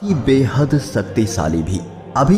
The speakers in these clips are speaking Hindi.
ही बेहद शक्तिशाली भी। अभी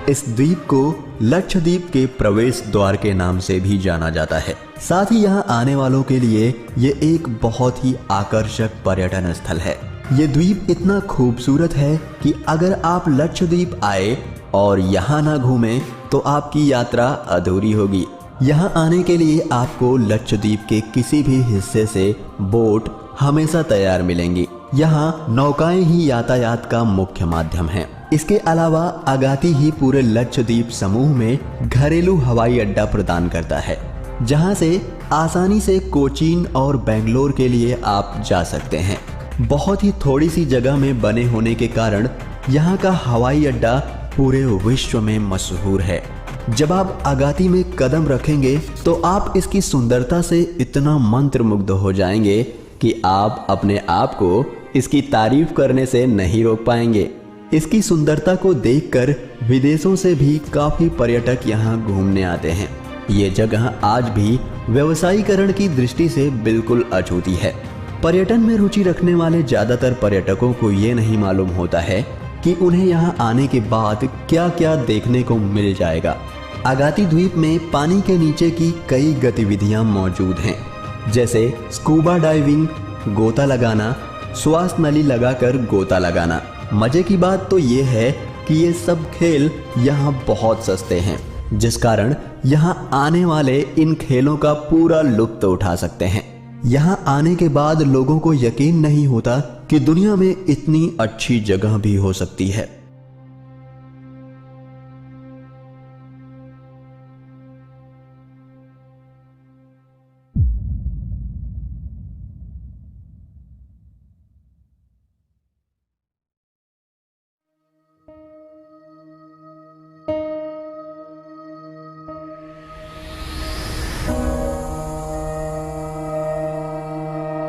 इस द्वीप को लक्षद्वीप के प्रवेश द्वार के नाम से भी जाना जाता है। साथ ही यहाँ आने वालों के लिए ये एक बहुत ही आकर्षक पर्यटन स्थल है। ये द्वीप इतना खूबसूरत है कि अगर आप लक्षद्वीप आए और यहाँ ना घूमें तो आपकी यात्रा अधूरी होगी। यहाँ आने के लिए आपको लक्षद्वीप के किसी भी हिस्से से बोट हमेशा तैयार मिलेंगी। यहाँ नौकाएं ही यातायात का मुख्य माध्यम है। इसके अलावा अगाती ही पूरे लक्षद्वीप समूह में घरेलू हवाई अड्डा प्रदान करता है, जहाँ से आसानी से कोचीन और बेंगलोर के लिए आप जा सकते हैं। बहुत ही थोड़ी सी जगह में बने होने के कारण यहाँ का हवाई अड्डा पूरे विश्व में मशहूर है। जब आप अगाती में कदम रखेंगे तो आप इसकी सुंदरता से इतना मंत्रमुग्ध हो जाएंगे कि आप अपने आप को इसकी तारीफ करने से नहीं रोक पाएंगे। इसकी सुंदरता को देखकर विदेशों से भी काफी पर्यटक यहाँ घूमने आते हैं। ये जगह आज भी व्यवसायीकरण की दृष्टि से बिल्कुल अछूती है। पर्यटन में रुचि रखने वाले ज्यादातर पर्यटकों को ये नहीं मालूम होता है कि उन्हें यहाँ आने के बाद क्या क्या देखने को मिल जाएगा। अगाती द्वीप में पानी के नीचे की कई गतिविधियां मौजूद हैं, जैसे स्कूबा डाइविंग, गोता लगाना, श्वास नली लगाकर गोता लगाना। मजे की बात तो ये है कि ये सब खेल यहाँ बहुत सस्ते हैं, जिस कारण यहाँ आने वाले इन खेलों का पूरा लुत्फ उठा सकते हैं। यहाँ आने के बाद लोगों को यकीन नहीं होता कि दुनिया में इतनी अच्छी जगह भी हो सकती है।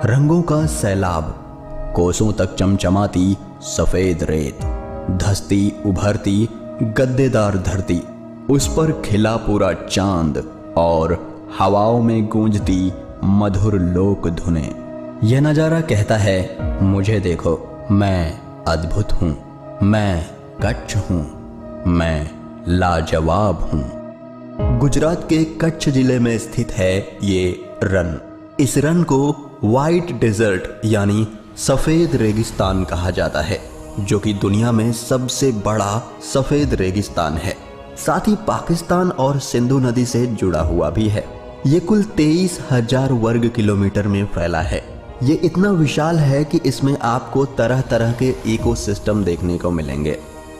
रंगों का सैलाब, कोसों तक चमचमाती सफेद रेत, धसती उभरती गद्देदार धरती, उस पर खिला पूरा चांद और हवाओं में गूंजती मधुर लोक धुनें। यह नजारा कहता है, मुझे देखो, मैं अद्भुत हूँ, मैं कच्छ हूँ, मैं लाजवाब हूँ। गुजरात के कच्छ जिले में स्थित है ये रन। इस रन को व्हाइट डेजर्ट यानी सफेद रेगिस्तान कहा जाता है, जो कि दुनिया में सबसे बड़ा सफेद रेगिस्तान है। साथ ही पाकिस्तान और सिंधु नदी से जुड़ा हुआ भी है। ये कुल 23,000 वर्ग किलोमीटर में फैला है। ये इतना विशाल है कि इसमें आपको तरह तरह के इकोसिस्टम देखने को मिलेंगे।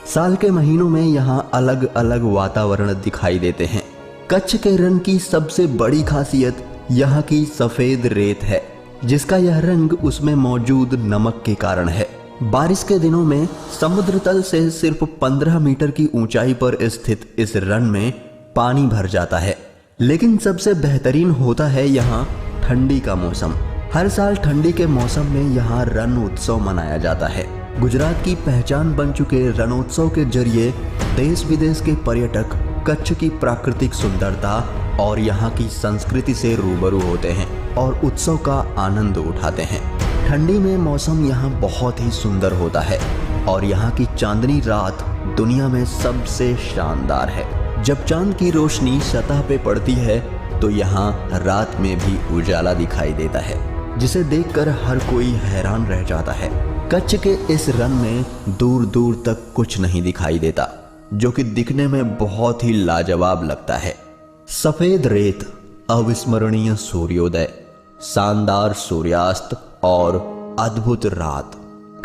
साल के महीनों में यहाँ अलग अलग वातावरण दिखाई देते हैं। कच्छ के रन की सबसे बड़ी खासियत यहाँ की सफेद रेत है, जिसका यह रंग उसमें मौजूद नमक के कारण है। बारिश के दिनों में समुद्र तल से सिर्फ 15 मीटर की ऊंचाई पर स्थित इस रन में पानी भर जाता है। लेकिन सबसे बेहतरीन होता है यहाँ ठंडी का मौसम। हर साल ठंडी के मौसम में यहाँ रण उत्सव मनाया जाता है। गुजरात की पहचान बन चुके रणोत्सव के जरिए देश विदेश के पर्यटक कच्छ की प्राकृतिक सुंदरता और यहाँ की संस्कृति से रूबरू होते हैं और उत्सव का आनंद उठाते हैं। ठंडी में मौसम यहाँ बहुत ही सुंदर होता है और यहाँ की चांदनी रात दुनिया में सबसे शानदार है। जब चांद की रोशनी सतह पे पड़ती है तो यहाँ रात में भी उजाला दिखाई देता है, जिसे देखकर हर कोई हैरान रह जाता है। कच्छ के इस रन में दूर दूर तक कुछ नहीं दिखाई देता, जो कि दिखने में बहुत ही लाजवाब लगता है। सफेद रेत, अविस्मरणीय सूर्योदय, शानदार सूर्यास्त और अद्भुत रात,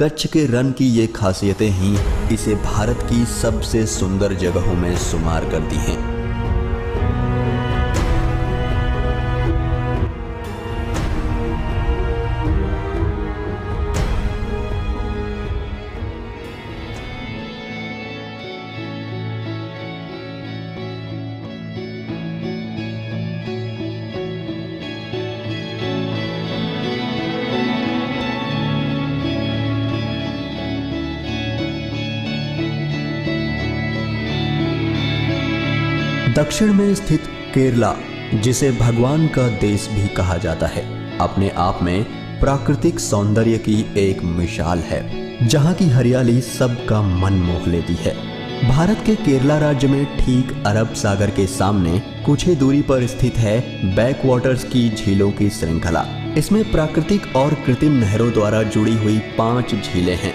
कच्छ के रन की ये खासियतें ही इसे भारत की सबसे सुंदर जगहों में शुमार करती हैं। दक्षिण में स्थित केरला, जिसे भगवान का देश भी कहा जाता है, अपने आप में प्राकृतिक सौंदर्य की एक मिसाल है, जहाँ की हरियाली सबका मन मोह लेती है। भारत के केरला राज्य में ठीक अरब सागर के सामने कुछ ही दूरी पर स्थित है बैकवाटर्स की झीलों की श्रृंखला। इसमें प्राकृतिक और कृत्रिम नहरों द्वारा जुड़ी हुई 5 झीलें हैं,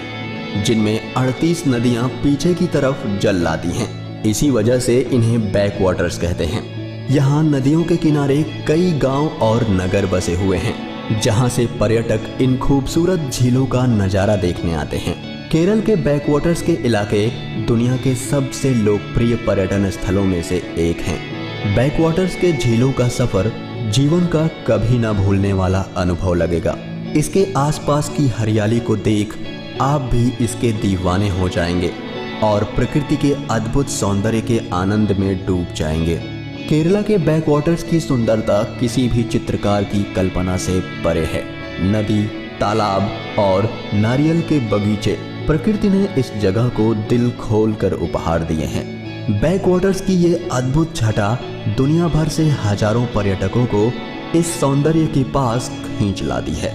जिनमें 38 नदियां पीछे की तरफ जल लाती हैं। इसी वजह से इन्हें बैकवाटर्स कहते हैं। यहाँ नदियों के किनारे कई गांव और नगर बसे हुए हैं, जहाँ से पर्यटक इन खूबसूरत झीलों का नजारा देखने आते हैं। केरल के बैकवाटर्स के इलाके दुनिया के सबसे लोकप्रिय पर्यटन स्थलों में से एक हैं। बैकवाटर्स के झीलों का सफर जीवन का कभी ना भूलने वाला अनुभव लगेगा। इसके आसपास की हरियाली को देख आप भी इसके दीवाने हो जाएंगे और प्रकृति के अद्भुत सौंदर्य के आनंद में डूब जाएंगे। केरला के बैकवाटर्स की सुंदरता किसी भी चित्रकार की कल्पना से परे है। नदी, तालाब और नारियल के बगीचे, प्रकृति ने इस जगह को दिल खोल कर उपहार दिए हैं। बैकवाटर्स की ये अद्भुत छटा दुनिया भर से हजारों पर्यटकों को इस सौंदर्य के पास खींच लाती है।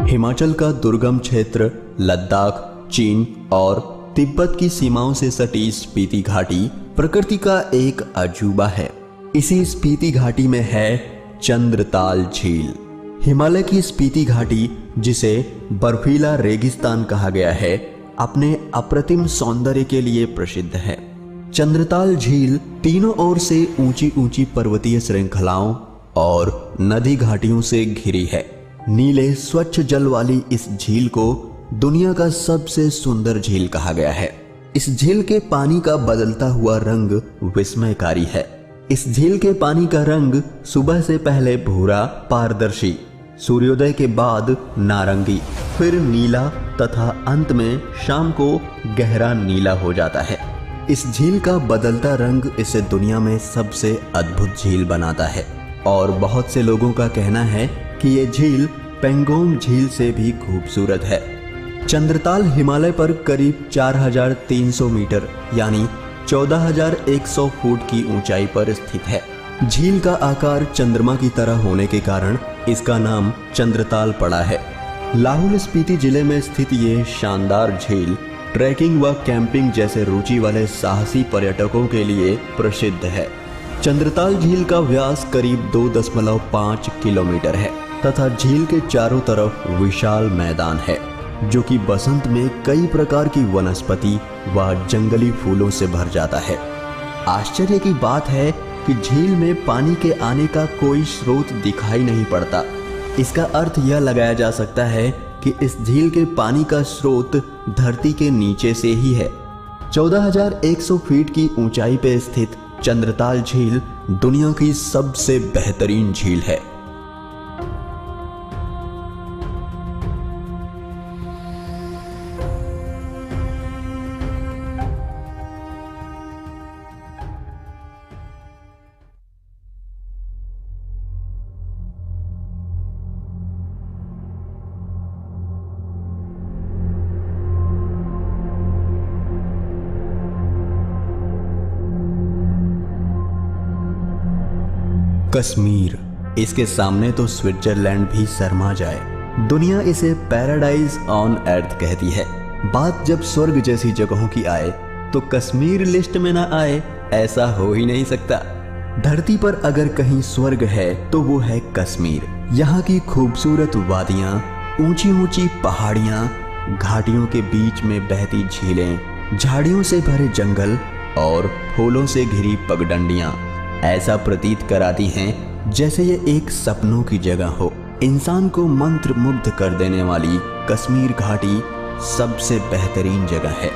हिमाचल का दुर्गम क्षेत्र लद्दाख, चीन और तिब्बत की सीमाओं से सटी स्पीति घाटी प्रकृति का एक अजूबा है। इसी स्पीति घाटी में है चंद्रताल झील। हिमालय की स्पीति घाटी, जिसे बर्फीला रेगिस्तान कहा गया है, अपने अप्रतिम सौंदर्य के लिए प्रसिद्ध है। चंद्रताल झील तीनों ओर से ऊंची ऊंची पर्वतीय श्रृंखलाओं और नदी घाटियों से घिरी है। नीले स्वच्छ जल वाली इस झील को दुनिया का सबसे सुंदर झील कहा गया है। इस झील के पानी का बदलता हुआ रंग विस्मयकारी है। इस झील के पानी का रंग सुबह से पहले भूरा पारदर्शी, सूर्योदय के बाद नारंगी, फिर नीला तथा अंत में शाम को गहरा नीला हो जाता है। इस झील का बदलता रंग इसे दुनिया में सबसे अद्भुत झील बनाता है और बहुत से लोगों का कहना है कि ये झील पेंगोंग झील से भी खूबसूरत है। चंद्रताल हिमालय पर करीब 4300 मीटर यानी 14100 फुट की ऊंचाई पर स्थित है। झील का आकार चंद्रमा की तरह होने के कारण इसका नाम चंद्रताल पड़ा है। लाहौल स्पीति जिले में स्थित ये शानदार झील ट्रैकिंग व कैंपिंग जैसे रुचि वाले साहसी पर्यटकों के लिए प्रसिद्ध है। चंद्रताल झील का व्यास करीब 2.5 किलोमीटर है तथा झील के चारों तरफ विशाल मैदान है, जो कि बसंत में कई प्रकार की वनस्पति व जंगली फूलों से भर जाता है। आश्चर्य की बात है कि झील में पानी के आने का कोई स्रोत दिखाई नहीं पड़ता। इसका अर्थ यह लगाया जा सकता है कि इस झील के पानी का स्रोत धरती के नीचे से ही है। 14,100 फीट की ऊंचाई पर स्थित चंद्रताल झील दुनिया की सबसे बेहतरीन झील है। कश्मीर, इसके सामने तो स्विट्जरलैंड भी शर्मा जाए। दुनिया इसे पैराडाइज ऑन अर्थ कहती है। बात जब स्वर्ग जैसी जगहों की आए तो कश्मीर लिस्ट में ना आए, ऐसा हो ही नहीं सकता। धरती पर अगर कहीं स्वर्ग है तो वो है कश्मीर। यहाँ की खूबसूरत वादियाँ, ऊंची ऊंची पहाड़ियाँ, घाटियों के बीच में बहती झीलें, झाड़ियों से भरे जंगल और फूलों से घिरी पगडंडियाँ ऐसा प्रतीत कराती हैं जैसे ये एक सपनों की जगह हो। इंसान को मंत्र मुग्ध कर देने वाली कश्मीर घाटी सबसे बेहतरीन जगह है।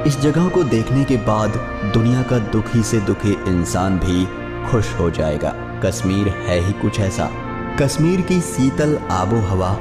इस जगह को देखने के बाद दुनिया का दुखी से दुखी इंसान भी खुश हो जाएगा। कश्मीर है ही कुछ ऐसा। कश्मीर की शीतल आबो हवा,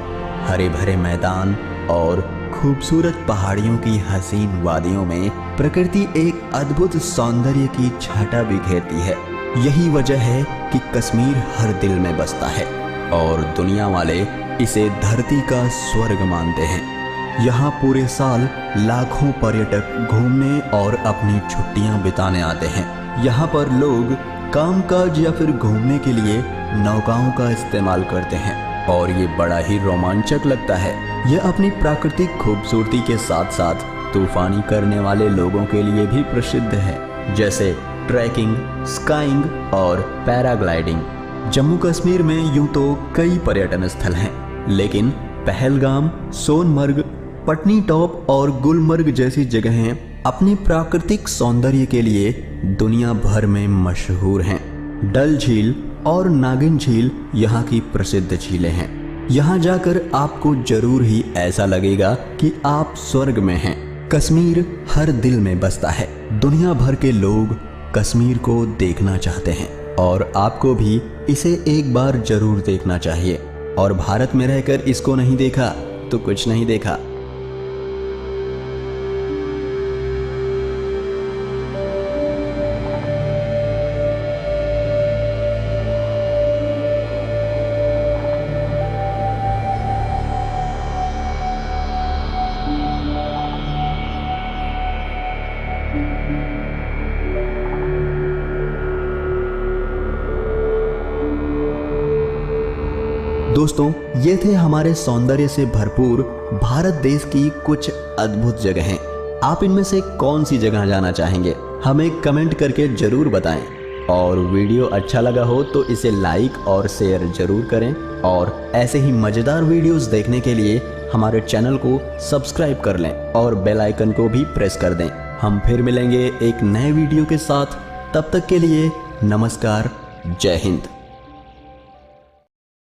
हरे भरे मैदान और खूबसूरत पहाड़ियों की हसीन वादियों में प्रकृति एक अद्भुत सौंदर्य की छटा बिखेरती है। यही वजह है कि कश्मीर हर दिल में बसता है और दुनिया वाले इसे धरती का स्वर्ग मानते हैं। यहाँ पूरे साल लाखों पर्यटक घूमने और अपनी छुट्टियाँ बिताने आते हैं। यहाँ पर लोग कामकाज या फिर घूमने के लिए नौकाओं का इस्तेमाल करते हैं और ये बड़ा ही रोमांचक लगता है। यह अपनी प्राकृतिक खूबसूरती के साथ साथ तूफानी करने वाले लोगों के लिए भी प्रसिद्ध है, जैसे ट्रैकिंग, स्काइंग और पैराग्लाइडिंग। जम्मू कश्मीर में यूं तो कई पर्यटन स्थल हैं, लेकिन पहलगाम, सोनमर्ग, पटनी टॉप और गुलमर्ग जैसी जगहें अपनी प्राकृतिक सौंदर्य के लिए दुनिया भर में मशहूर हैं। डल झील और नागिन झील यहाँ की प्रसिद्ध झीलें हैं। यहाँ जाकर आपको जरूर ही ऐसा लगेगा कि आप स्वर्ग में हैं। कश्मीर हर दिल में बसता है। दुनिया भर के लोग कश्मीर को देखना चाहते हैं और आपको भी इसे एक बार जरूर देखना चाहिए। और भारत में रहकर इसको नहीं देखा तो कुछ नहीं देखा। दोस्तों, ये थे हमारे सौंदर्य से भरपूर भारत देश की कुछ अद्भुत जगहें। आप इनमें से कौन सी जगह जाना चाहेंगे, हमें कमेंट करके जरूर बताएं। और वीडियो अच्छा लगा हो तो इसे लाइक और शेयर जरूर करें। और ऐसे ही मज़ेदार वीडियोस देखने के लिए हमारे चैनल को सब्सक्राइब कर लें और बेल आइकन को भी प्रेस कर दें। हम फिर मिलेंगे एक नए वीडियो के साथ। तब तक के लिए नमस्कार, जय हिंद।